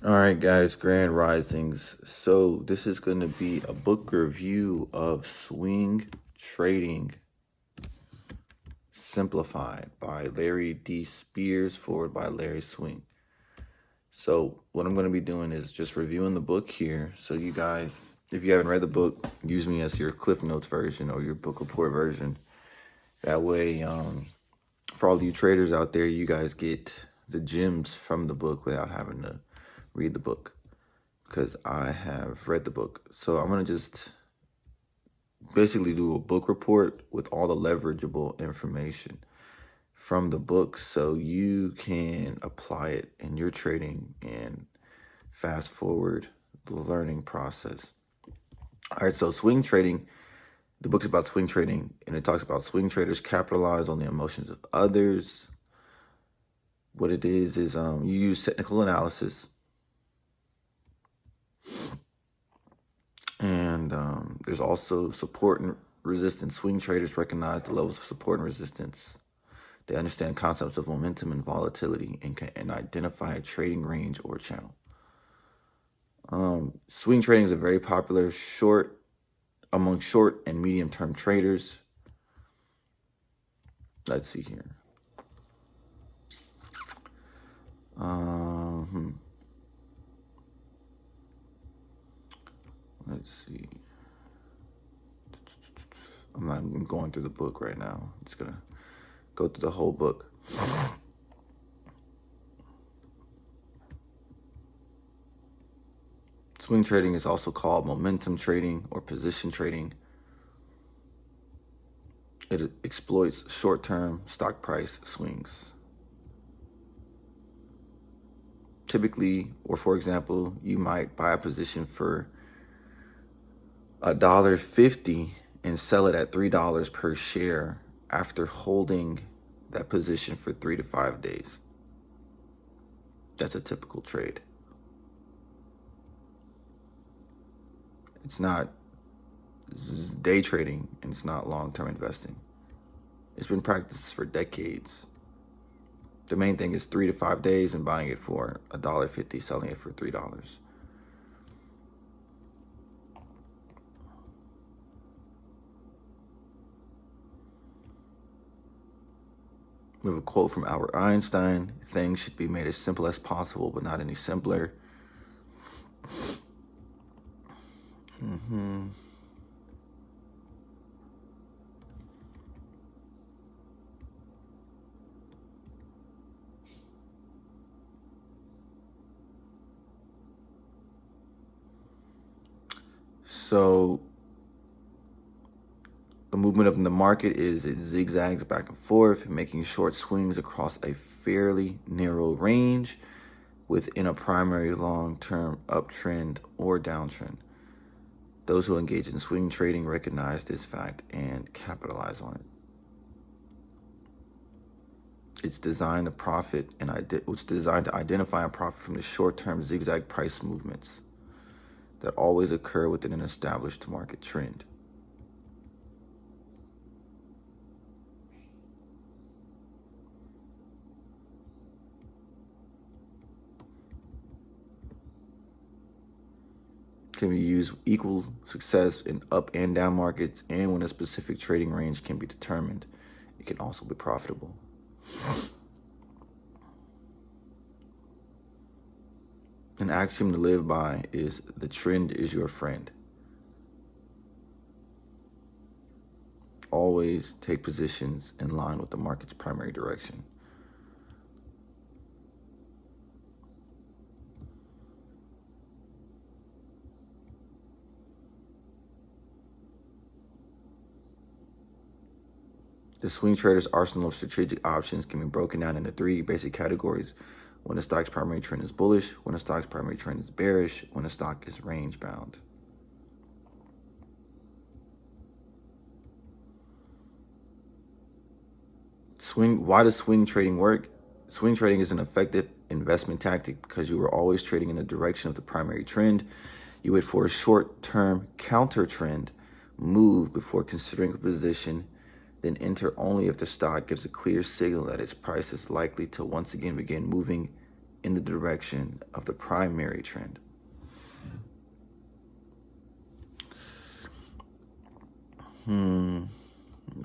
All right, guys, Grand Risings. So this is going to be a book review of Swing Trading Simplified by Larry D. Spears, forward by Larry Swing. So what I'm going to be doing is just reviewing the book here. So you guys, if you haven't read the book, use me as your Cliff Notes version or your book report version. That way, for all you traders out there, you guys get the gems from the book without having to read the book, because I have read the book. So I'm going to just basically do a book report with all the leverageable information from the book so you can apply it in your trading and fast forward the learning process. All right, so swing trading, the book's about swing trading, and it talks about swing traders capitalize on the emotions of others. What it is you use technical analysis, and there's also support and resistance. Swing traders recognize the levels of support and resistance. They understand concepts of momentum and volatility and can identify a trading range or channel. Swing trading is a very popular among short and medium term traders. Let's see here. Let's see. I'm going through the book right now. I'm just gonna go through the whole book. Swing trading is also called momentum trading or position trading. It exploits short-term stock price swings. Typically, or for example, you might buy a position for $1.50 and sell it at $3 per share after holding that position for 3 to 5 days. That's a typical trade. It's not day trading, and it's not long-term investing. It's been practiced for decades. The main thing is 3 to 5 days and buying it for $1.50, selling it for $3. We have a quote from Albert Einstein: "Things should be made as simple as possible, but not any simpler." So the movement of the market it zigzags back and forth, making short swings across a fairly narrow range within a primary long-term uptrend or downtrend. Those who engage in swing trading recognize this fact and capitalize on it. It's designed to profit it's designed to identify and profit from the short-term zigzag price movements that always occur within an established market trend. Can be used with equal success in up and down markets, and when a specific trading range can be determined, it can also be profitable. An axiom to live by is the trend is your friend. Always take positions in line with the market's primary direction. The swing trader's arsenal of strategic options can be broken down into 3 basic categories: when a stock's primary trend is bullish, when a stock's primary trend is bearish, when a stock is range bound. Why does swing trading work? Swing trading is an effective investment tactic because you are always trading in the direction of the primary trend. You wait for a short-term counter trend move before considering a position, then enter only if the stock gives a clear signal that its price is likely to once again begin moving in the direction of the primary trend. I'm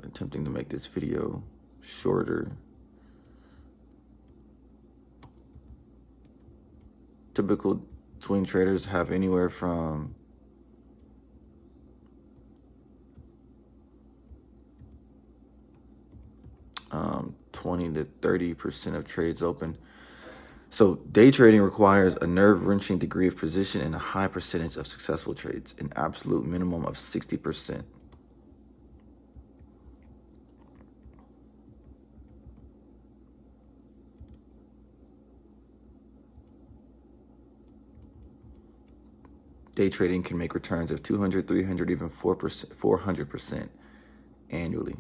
attempting to make this video shorter. Typical swing traders have anywhere from 20 to 30% of trades open. So day trading requires a nerve-wrenching degree of precision and a high percentage of successful trades, an absolute minimum of 60%. Day trading can make returns of 200, 300, even 4%, 400% annually.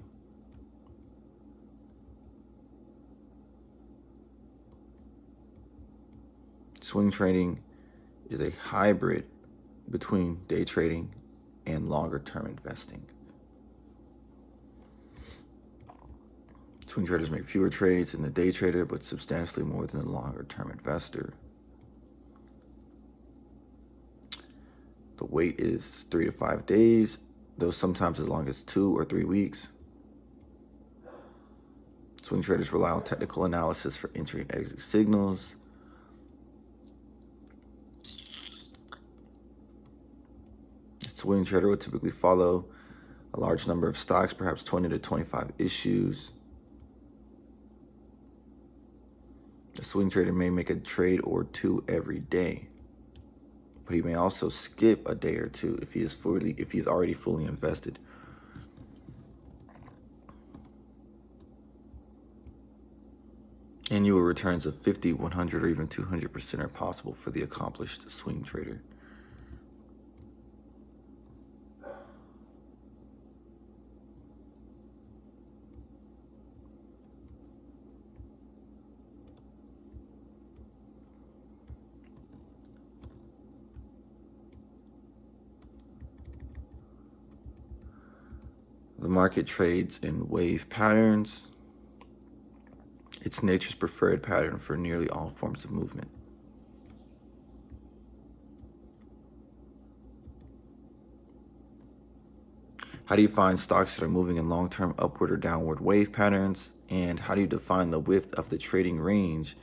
Swing trading is a hybrid between day trading and longer-term investing. Swing traders make fewer trades than the day trader, but substantially more than the longer-term investor. The wait is 3 to 5 days, though sometimes as long as 2 or 3 weeks. Swing traders rely on technical analysis for entry and exit signals. A swing trader will typically follow a large number of stocks, perhaps 20 to 25 issues. A swing trader may make a trade or two every day, but he may also skip a day or two if he is already fully invested. Annual returns of 50, 100, or even 200% are possible for the accomplished swing trader. The market trades in wave patterns. It's nature's preferred pattern for nearly all forms of movement. How do you find stocks that are moving in long-term upward or downward wave patterns? And how do you define the width of the trading range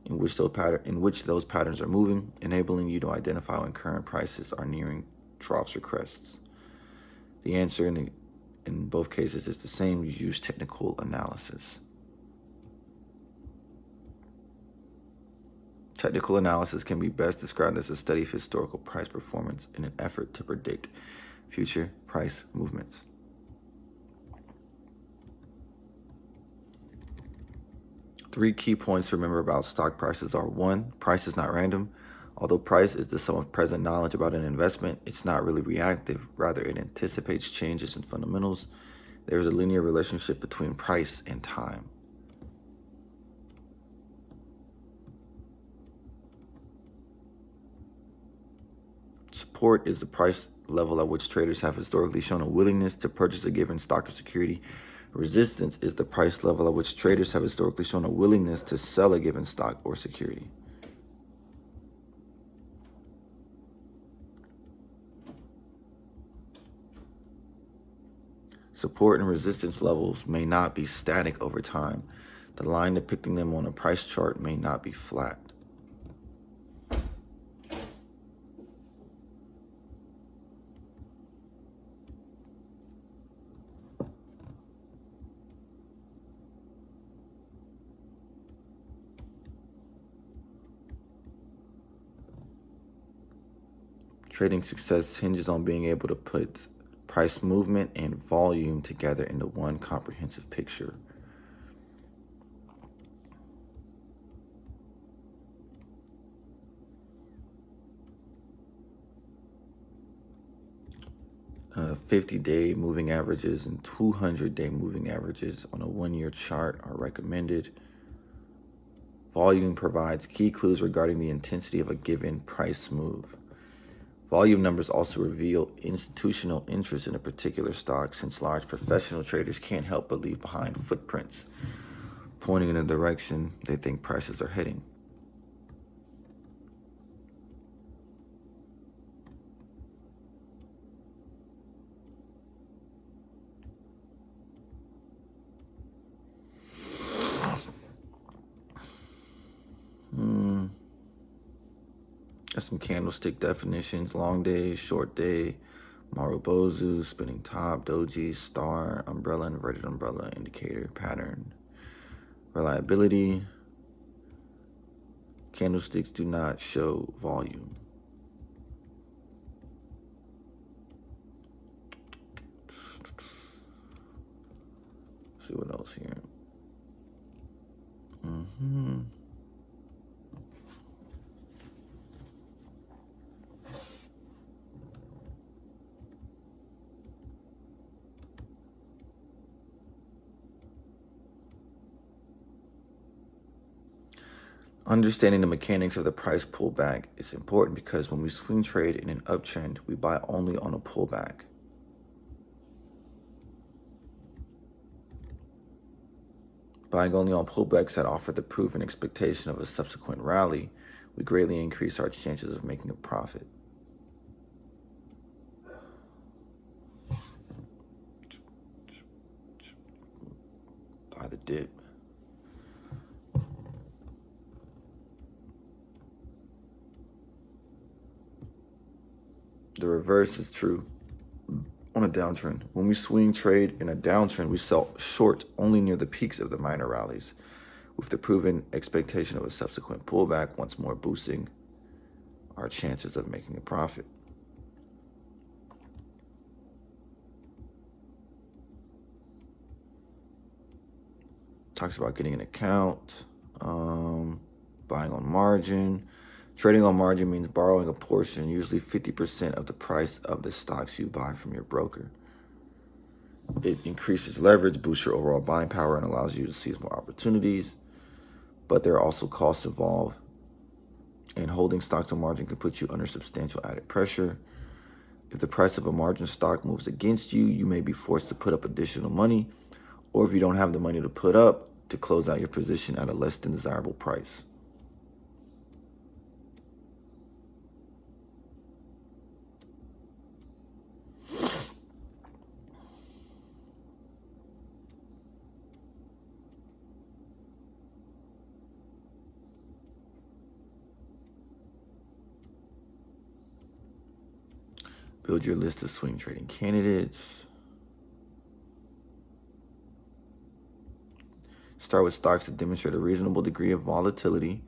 in which those patterns are moving, enabling you to identify when current prices are nearing troughs or crests? The answer in both cases is the same. You use technical analysis. Technical analysis can be best described as a study of historical price performance in an effort to predict future price movements. Three key points to remember about stock prices are: 1, price is not random. Although price is the sum of present knowledge about an investment, it's not really reactive. Rather, it anticipates changes in fundamentals. There is a linear relationship between price and time. Support is the price level at which traders have historically shown a willingness to purchase a given stock or security. Resistance is the price level at which traders have historically shown a willingness to sell a given stock or security. Support and resistance levels may not be static over time. The line depicting them on a price chart may not be flat. Trading success hinges on being able to put price movement and volume together into one comprehensive picture. Uh, 50-day moving averages and 200-day moving averages on a 1-year chart are recommended. Volume provides key clues regarding the intensity of a given price move. Volume numbers also reveal institutional interest in a particular stock, since large professional traders can't help but leave behind footprints pointing in the direction they think prices are heading. Got some candlestick definitions: long day, short day, Marubozu, spinning top, doji, star, umbrella, inverted umbrella, indicator, pattern, reliability. Candlesticks do not show volume. Let's see what else here. Understanding the mechanics of the price pullback is important because when we swing trade in an uptrend, we buy only on a pullback. Buying only on pullbacks that offer the proven expectation of a subsequent rally, we greatly increase our chances of making a profit. Buy the dip. The reverse is true on a downtrend. When we swing trade in a downtrend, we sell short only near the peaks of the minor rallies, with the proven expectation of a subsequent pullback, once more boosting our chances of making a profit. Talks about getting an account, buying on margin. Trading on margin means borrowing a portion, usually 50% of the price of the stocks you buy from your broker. It increases leverage, boosts your overall buying power, and allows you to seize more opportunities. But there are also costs involved, and holding stocks on margin can put you under substantial added pressure. If the price of a margin stock moves against you, you may be forced to put up additional money, or if you don't have the money to put up, to close out your position at a less than desirable price. Build your list of swing trading candidates. Start with stocks that demonstrate a reasonable degree of volatility,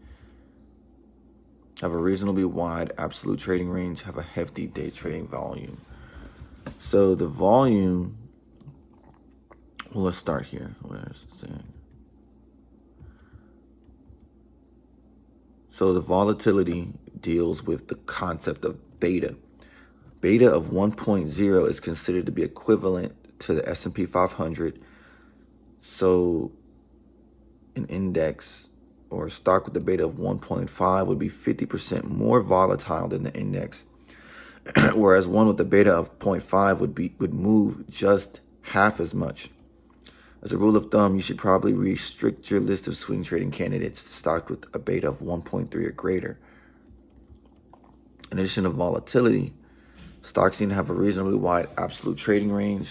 have a reasonably wide absolute trading range, have a hefty day trading volume. So the volume, well, let's start here. What is it saying? So the volatility deals with the concept of beta. Beta of 1.0 is considered to be equivalent to the S&P 500. So an index or a stock with a beta of 1.5 would be 50% more volatile than the index, whereas one with a beta of 0.5 would move just half as much. As a rule of thumb, you should probably restrict your list of swing trading candidates to stocks with a beta of 1.3 or greater. In addition to volatility, stocks need to have a reasonably wide absolute trading range.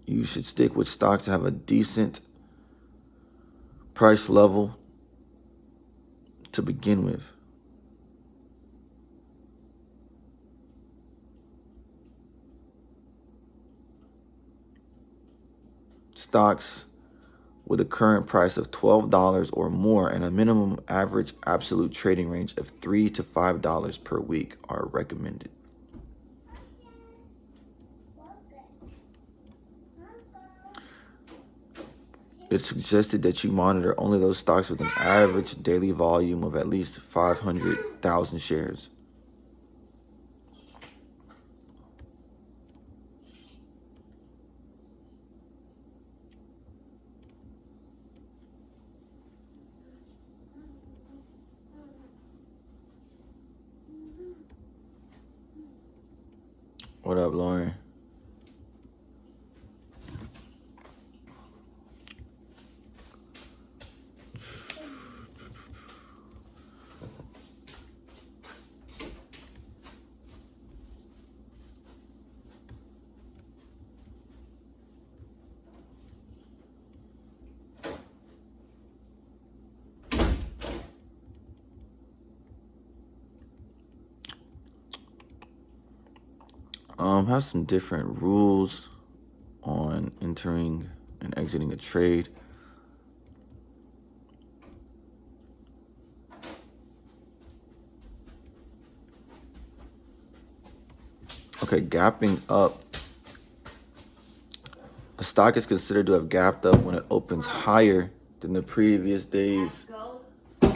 You should stick with stocks that have a decent price level to begin with. Stocks with a current price of $12 or more and a minimum average absolute trading range of $3 to $5 per week are recommended. It's suggested that you monitor only those stocks with an average daily volume of at least 500,000 shares. What up, Lauren? Has some different rules on entering and exiting a trade. Okay, gapping up. A stock is considered to have gapped up when it opens higher than the previous days. It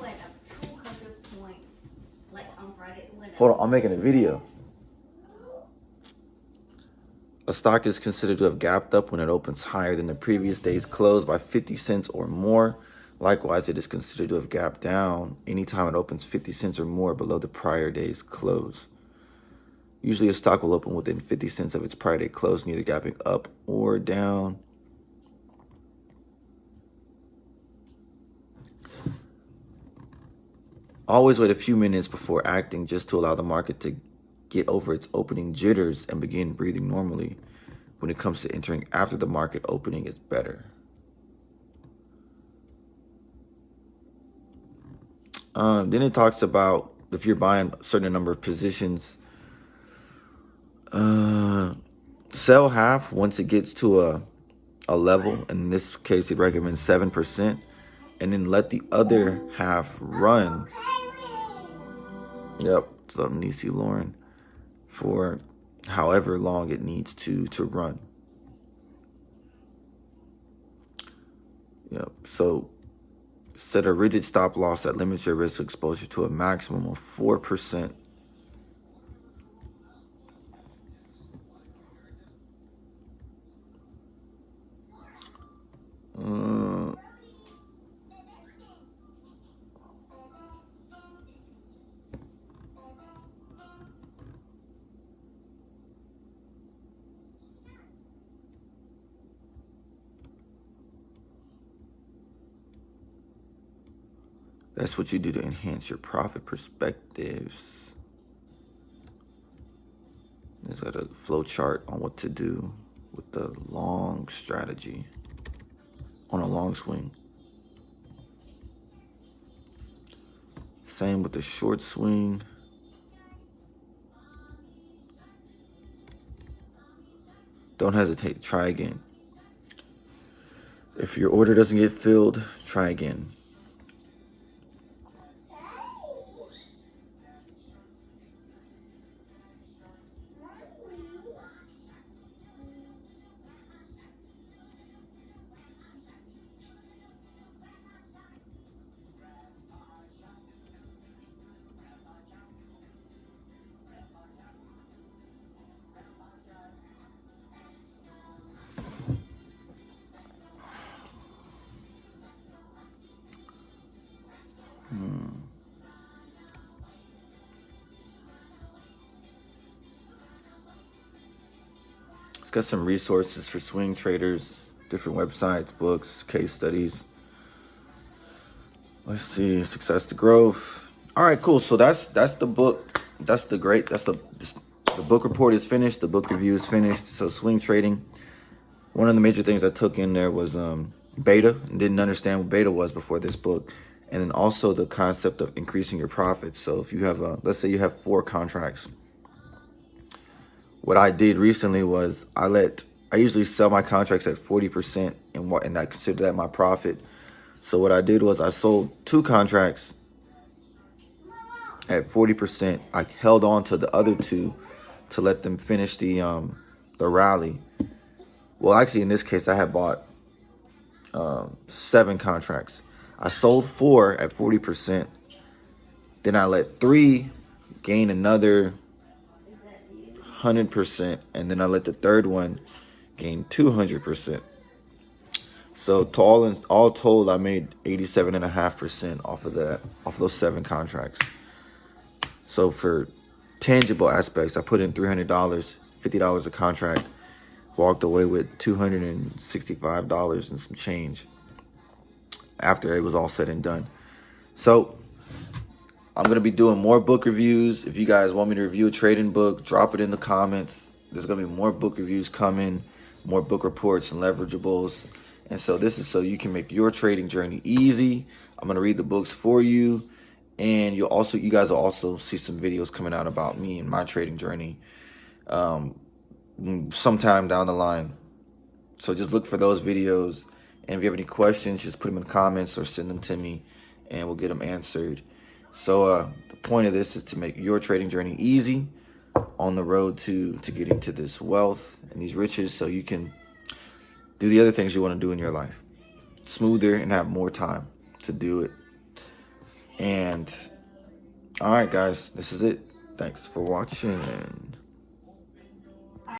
went up 200 points. Like on Friday, it went up. Hold on, I'm making a video. A stock is considered to have gapped up when it opens higher than the previous day's close by 50 cents or more. Likewise, it is considered to have gapped down anytime it opens 50 cents or more below the prior day's close. Usually a stock will open within 50 cents of its prior day close, neither gapping up or down. Always wait a few minutes before acting just to allow the market to get over its opening jitters and begin breathing normally. When it comes to entering after the market opening, is better. Then it talks about if you're buying a certain number of positions, sell half once it gets to a level. In this case, it recommends 7%, and then let the other half run. Yep, so Nisi Lauren, for however long it needs to run. Yep, so set a rigid stop loss that limits your risk exposure to a maximum of 4%. That's what you do to enhance your profit perspectives. There's got a flow chart on what to do with the long strategy on a long swing. Same with the short swing. Don't hesitate, try again. If your order doesn't get filled, try again. It's got some resources for swing traders, different websites, books, case studies. Let's see, Success to Growth. All right, cool. So that's the book. That's the book report is finished. The book review is finished. So swing trading. One of the major things I took in there was beta. Didn't understand what beta was before this book. And then also the concept of increasing your profits. So if you have let's say you have 4 contracts. What I did recently was I usually sell my contracts at 40% and I consider that my profit. So what I did was I sold 2 contracts at 40%. I held on to the other 2 to let them finish the rally. Well, actually, in this case, I had bought 7 contracts. I sold 4 at 40%. Then I let 3 gain another 100%, and then I let the third one gain 200%. So to all told, I made 87.5% off of those 7 contracts. So for tangible aspects, I put in $300, $50 a contract, walked away with $265 and some change after it was all said and done. So I'm going to be doing more book reviews. If you guys want me to review a trading book, drop it in the comments. There's going to be more book reviews coming, more book reports and leverageables. And so this is so you can make your trading journey easy. I'm going to read the books for you. And you guys will also see some videos coming out about me and my trading journey sometime down the line. So just look for those videos. And if you have any questions, just put them in the comments or send them to me and we'll get them answered. So the point of this is to make your trading journey easy on the road to getting to this wealth and these riches, so you can do the other things you want to do in your life smoother and have more time to do it. And all right, guys, this is it. Thanks for watching.